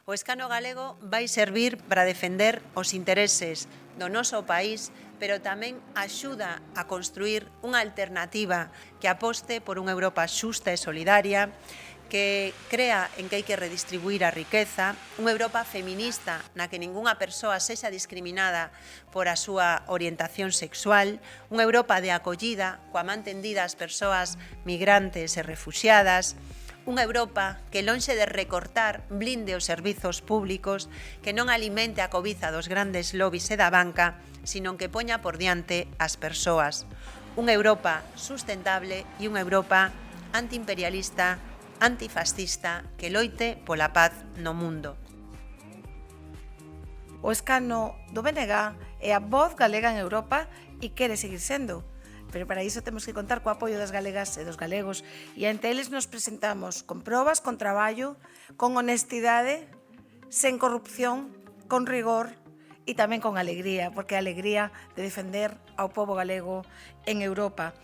O escano galego vai servir para defender os intereses do noso país, pero tamén axuda a construir unha alternativa que aposte por unha Europa xusta e solidaria, que crea en que hai que redistribuir a riqueza, unha Europa feminista na que ningunha persoa sexa discriminada por a súa orientación sexual, unha Europa de acollida coa man tendida ás persoas migrantes e refuxiadas, unha Europa que, lonxe de recortar, blinde os servizos públicos, que non alimente a cobiza dos grandes lobbies e da banca, sino que poña por diante as persoas. Unha Europa sustentable e unha Europa antiimperialista, antifascista, que loite pola paz no mundo. O escano do BNG é a voz galega en Europa e quere seguir sendo. Pero para iso temos que contar co apoio das galegas e dos galegos e ante eles nos presentamos con probas, con traballo, con honestidade, sen corrupción, con rigor e tamén con alegría, porque a alegría de defender ao pobo galego en Europa.